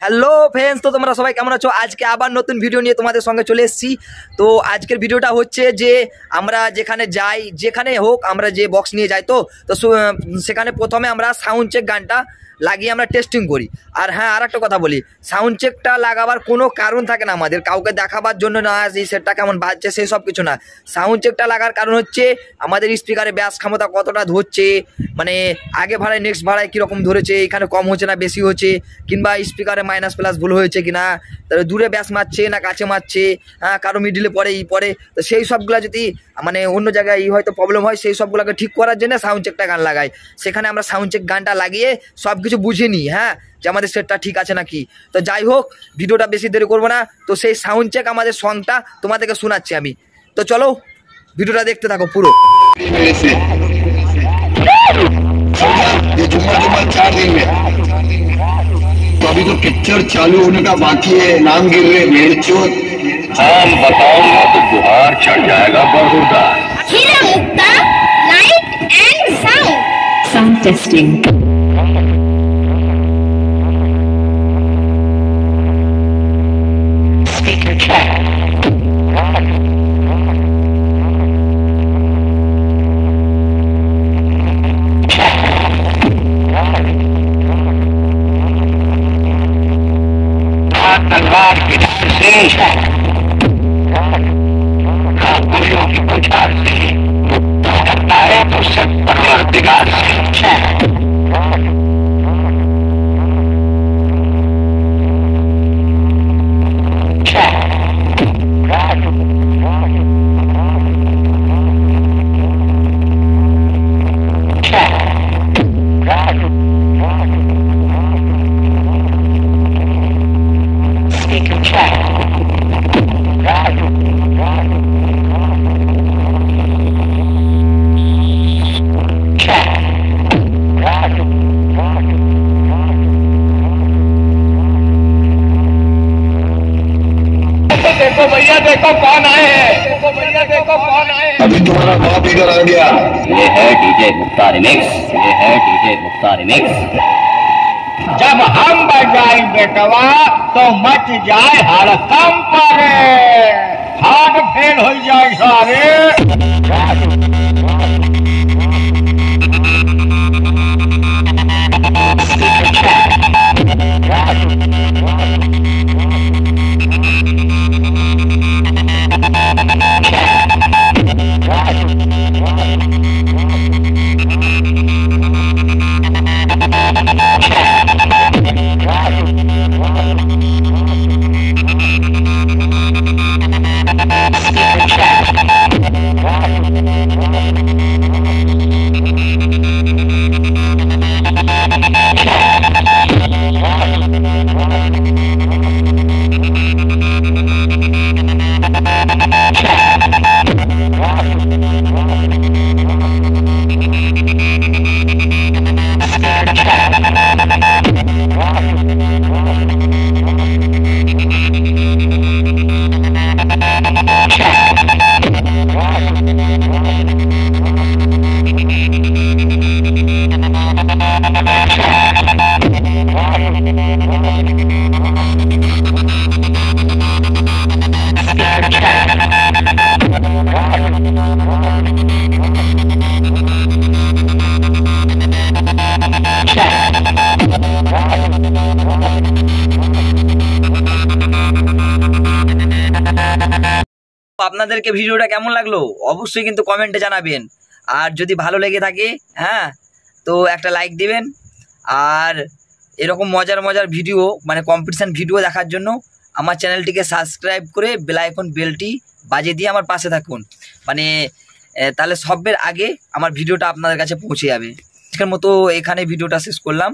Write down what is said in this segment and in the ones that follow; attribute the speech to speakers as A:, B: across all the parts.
A: Hello friends, তো তোমরা সবাই কেমন আছো? আজকে আবার নতুন ভিডিও নিয়ে তোমাদের সঙ্গে চলে এসেছি। তো আজকের ভিডিওটা হচ্ছে যে আমরা যেখানে যাই, যেখানে হোক আমরা যে বক্স নিয়ে যাই, তো সেখানে প্রথমে আমরা সাউন্ড চেক গানটা লাগিয়ে আমরা টেস্টিং করি। আর হ্যাঁ, আর একটা কথা বলি, সাউন্ড চেকটা লাগাবার কোনো কারণ থাকে না আমাদের, কাউকে দেখাবার জন্য না, এই সেটটা কেমন বাজছে সেই সব কিছু না। সাউন্ড চেকটা লাগার কারণ হচ্ছে আমাদের স্পিকারে ব্যাস ক্ষমতা কতটা ধরছে, মানে আগে ভাড়ায় নেক্সট ভাড়ায় কীরকম ধরেছে, এখানে কম হচ্ছে না বেশি হচ্ছে, কিংবা স্পিকারে মাইনাস প্লাস ভুল হয়েছে কিনা, তাহলে দূরে ব্যাস মারছে না কাছে মারছে, হ্যাঁ কারো মিডিলে পড়ে পড়ে, তো সেই সবগুলো যদি মানে অন্য জায়গায় হয়তো প্রবলেম হয়, সেই সবগুলোকে ঠিক করার জন্য সাউন্ড চেকটা গান লাগাই। সেখানে আমরা সাউন্ড চেক গানটা লাগিয়ে সব কিছু বুঝে নিই, হ্যাঁ যে আমাদের সেটটা ঠিক আছে নাকি। তো যাই হোক, ভিডিওটা বেশি দেরি করবো না, তো সেই সাউন্ড চেক আমাদের সংটা তোমাদেরকে শোনাচ্ছি আমি। তো চলো ভিডিওটা দেখতে থাকো পুরো।
B: तो अभी तो पिक्चर चालू होने का बाकी है, नाम गिर रहे मेरचोत। हम बताऊंगा तो बुहार चढ़ जाएगा बहुदा।
C: हीरा मुक्ता light and sound testing. Speaker track. तलवार की से गोलियों की पुकार से करता है तो सब परवरदिगार से। देखो भैया, देखो कौन आए हैं, देखो भैया देखो कौन आए हैं।
B: अभी तुम्हारा बाप इधर आ गया।
D: ये है डीजे मुक्ता रिमिक्स, ये है डीजे मुक्ता रिमिक्स।
E: जब हम बजाई बेटवा तो मच जाए हड़कंप रे, हाथ फेल हो जाए सारे।
A: আপনাদেরকে ভিডিওটা কেমন লাগলো অবশ্যই কিন্তু কমেন্টে জানাবেন, আর যদি ভালো লেগে থাকে হ্যাঁ তো একটা লাইক দিবেন। আর এরকম মজার মজার ভিডিও মানে কম্পিটিশান ভিডিও দেখার জন্য আমার চ্যানেলটিকে সাবস্ক্রাইব করে বেল আইকন বেলটি বাজিয়ে দিয়ে আমার পাশে থাকুন, মানে তাহলে সবের আগে আমার ভিডিওটা আপনাদের কাছে পৌঁছে যাবে। আজকের মতো এখানে ভিডিওটা শেষ করলাম,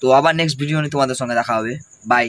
A: তো আবার নেক্সট ভিডিও নিয়ে তোমাদের সঙ্গে দেখা হবে। বাই।